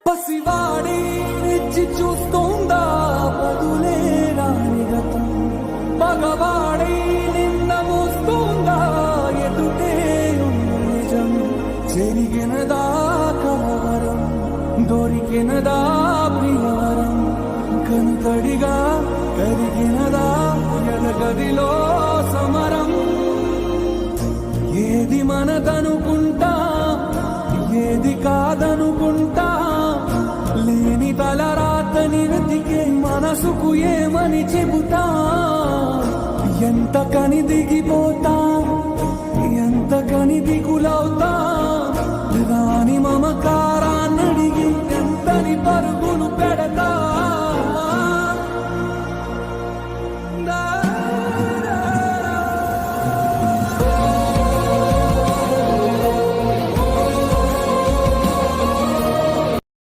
పసివాడి రెచ్చి చూస్తోందా బదులే రాని గతం, మగవాడి నిన్న మోస్తోందా ఎదుటే ఉన్న నిజం. జరిగినదా కలవరం, దొరికినదా ప్రియవరం, కంతడిగా కరిగినదా ఎదగదిలో సమరం. ఏది మనదనుకుంటా, ఏది కాదనుకుంటా, లేని తలరాతని వెతికే మనసుకు ఏమని చెబుతా. ఎంత కని దిగిపోతా, ఎంత కని దిగులవుతా, రాని మమకా